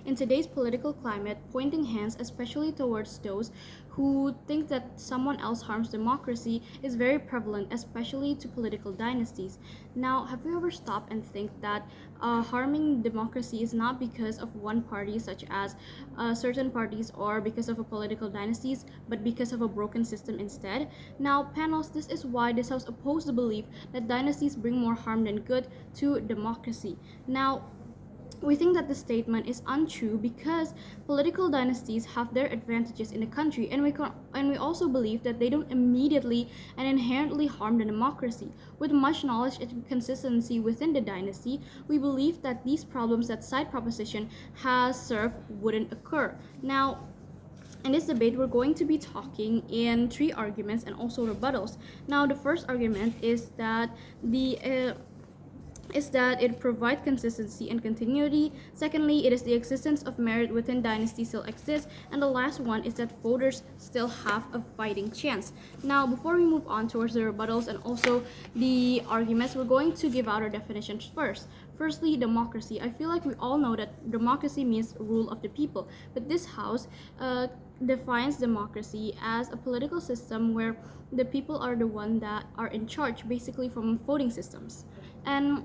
In today's political climate, pointing hands, especially towards those who think that someone else harms democracy, is very prevalent, especially to political dynasties. Now, have you ever stopped and think that harming democracy is not because of one party, such as certain parties, or because of a political dynasties, but because of a broken system instead? Now, panels, this is why this house opposes the belief that dynasties bring more harm than good to democracy. Now, we think that the statement is untrue because political dynasties have their advantages in the country, and we also believe that they don't immediately and inherently harm the democracy. With much knowledge and consistency within the dynasty, we believe that these problems that side proposition has served wouldn't occur. Now, in this debate, we're going to be talking in three arguments and also rebuttals. Now, the first argument is that it provides consistency and continuity. Secondly, it is the existence of merit within dynasty still exists. And the last one is that voters still have a fighting chance. Now, before we move on towards the rebuttals and also the arguments, we're going to give out our definitions first. Firstly, democracy. I feel like we all know that democracy means rule of the people, but this house defines democracy as a political system where the people are the one that are in charge, basically from voting systems. And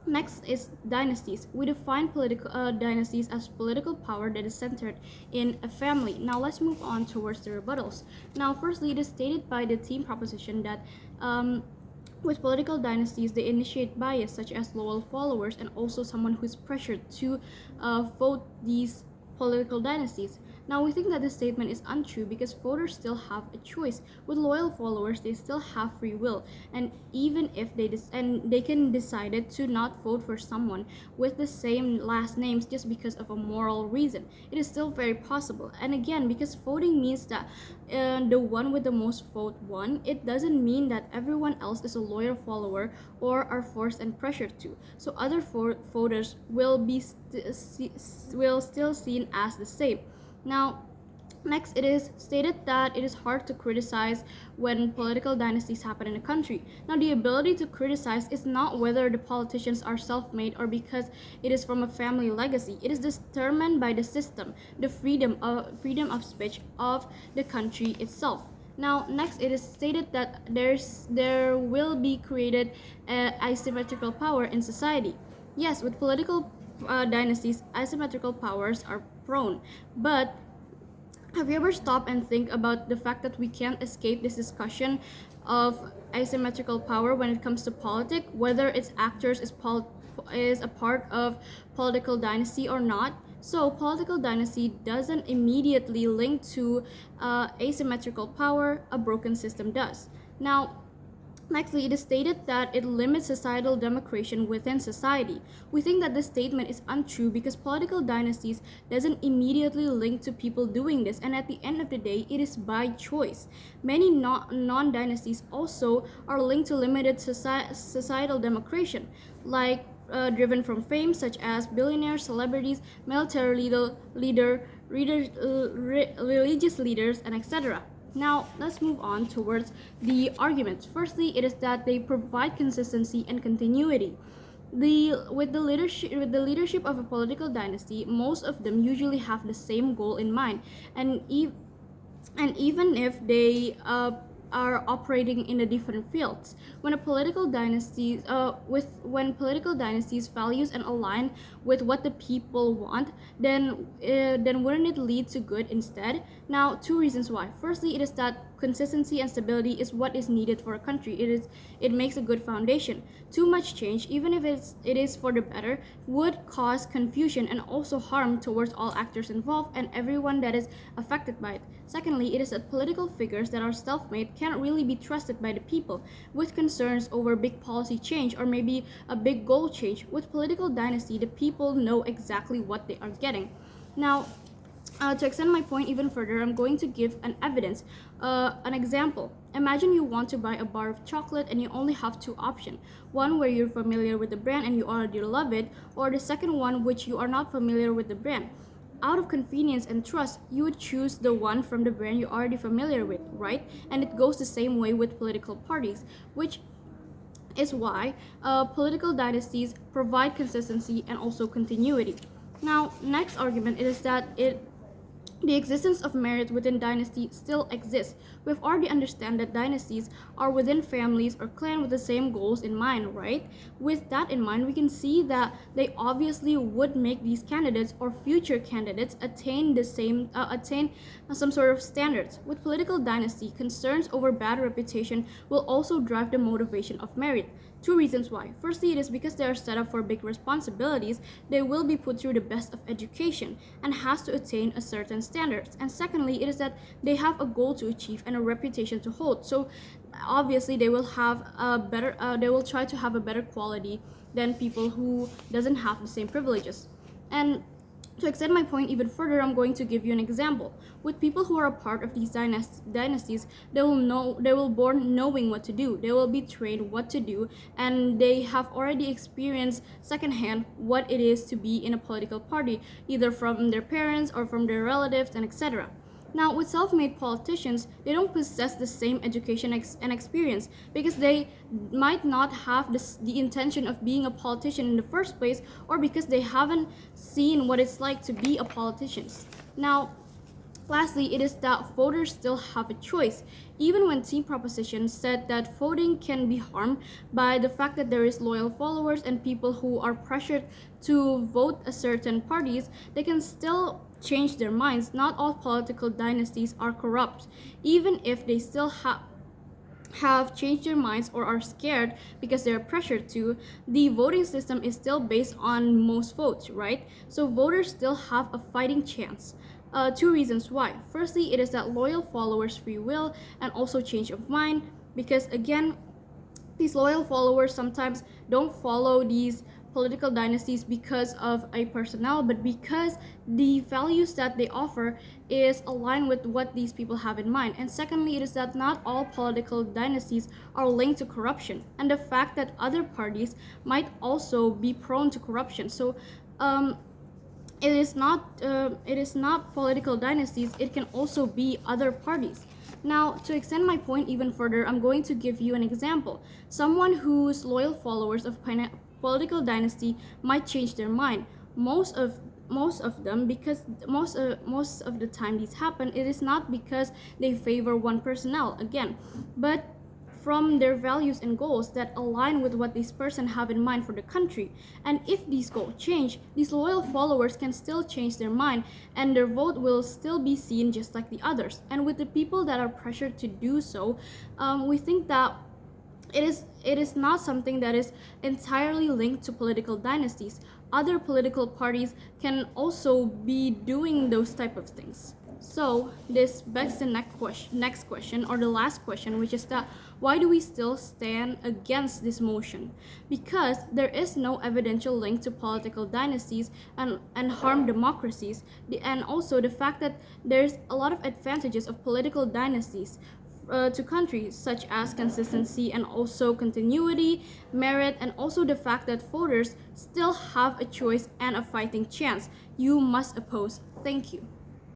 next is dynasties. We define political dynasties as political power that is centered in a family. Now let's move on towards the rebuttals. Now, firstly, it is stated by the team proposition that with political dynasties, they initiate bias such as loyal followers and also someone who's pressured to vote these political dynasties. Now, we think that this statement is untrue because voters still have a choice. With loyal followers, they still have free will, and even if they can decide to not vote for someone with the same last names just because of a moral reason, it is still very possible. And again, because voting means that the one with the most vote won, it doesn't mean that everyone else is a loyal follower or are forced and pressured to. So other voters will still seen as the same. Now, next, it is stated that it is hard to criticize when political dynasties happen in a country. Now, the ability to criticize is not whether the politicians are self-made or because it is from a family legacy. It is determined by the system, the freedom of speech of the country itself. Now, next, it is stated that there will be created asymmetrical power in society. Yes, with political dynasties, asymmetrical powers are prone. But have you ever stopped and think about the fact that we can't escape this discussion of asymmetrical power when it comes to politics, whether its actors is a part of political dynasty or not? So political dynasty doesn't immediately link to asymmetrical power. A broken system does. Now, nextly, it is stated that it limits societal democracy within society. We think that this statement is untrue because political dynasties doesn't immediately link to people doing this, and at the end of the day, it is by choice. Many non-dynasties also are linked to limited societal democracy, like driven from fame, such as billionaires, celebrities, military religious leaders, and etc. Now, let's move on towards the arguments. Firstly, it is that they provide consistency and continuity. With the leadership of a political dynasty, most of them usually have the same goal in mind, and even if they are operating in the different fields. When political dynasties values and align with what the people want, then wouldn't it lead to good instead? Now, two reasons why. Firstly, it is that consistency and stability is what is needed for a country. It makes a good foundation. Too much change, even if it is for the better, would cause confusion and also harm towards all actors involved and everyone that is affected by it. Secondly, it is that political figures that are self-made can't really be trusted by the people with concerns over big policy change or maybe a big goal change. With political dynasty, the people know exactly what they are getting. Now, to extend my point even further, I'm going to give an example. Imagine you want to buy a bar of chocolate and you only have two options. One where you're familiar with the brand and you already love it, or the second one which you are not familiar with the brand. Out of convenience and trust, you would choose the one from the brand you're already familiar with, right? And it goes the same way with political parties, which is why political dynasties provide consistency and also continuity. Now, next argument is that the existence of merit within dynasty still exists. We've already understand that dynasties are within families or clan with the same goals in mind, right? With that in mind, we can see that they obviously would make these candidates or future candidates attain some sort of standards. With political dynasty, concerns over bad reputation will also drive the motivation of merit. Two reasons why. Firstly, it is because they are set up for big responsibilities, they will be put through the best of education and has to attain a certain standards. And secondly, it is that they have a goal to achieve and a reputation to hold. So obviously they will have a better they will try to have a better quality than people who doesn't have the same privileges. And to extend my point even further, I'm going to give you an example. With people who are a part of these dynasties, they will born knowing what to do. They will be trained what to do, and they have already experienced secondhand what it is to be in a political party, either from their parents or from their relatives and etc. Now, with self-made politicians, they don't possess the same education and experience because they might not have the intention of being a politician in the first place, or because they haven't seen what it's like to be a politician. Now, lastly, it is that voters still have a choice. Even when Team Proposition said that voting can be harmed by the fact that there is loyal followers and people who are pressured to vote a certain parties, they can still change their minds. Not all political dynasties are corrupt. Even if they still have changed their minds or are scared because they're pressured to, the voting system is still based on most votes, right? So voters still have a fighting chance. Two reasons why. Firstly, it is that loyal followers' free will and also change of mind, because again, these loyal followers sometimes don't follow these political dynasties because of a personnel, but because the values that they offer is aligned with what these people have in mind. And secondly, it is that not all political dynasties are linked to corruption, and the fact that other parties might also be prone to corruption. So it is not political dynasties, it can also be other parties. Now, to extend my point even further, I'm going to give you an example. Someone whose loyal followers of political dynasty might change their mind. Most of them, because most of the time these happen, it is not because they favor one personnel again, but from their values and goals that align with what this person have in mind for the country. And if these goals change, these loyal followers can still change their mind and their vote will still be seen just like the others. And with the people that are pressured to do so, we think that it is not something that is entirely linked to political dynasties. Other political parties can also be doing those type of things. So this begs the next question, or the last question, which is that why do we still stand against this motion? Because there is no evidential link to political dynasties and harm democracies, and also the fact that there's a lot of advantages of political dynasties to countries, such as consistency and also continuity, merit, and also the fact that voters still have a choice and a fighting chance. You must oppose. Thank you.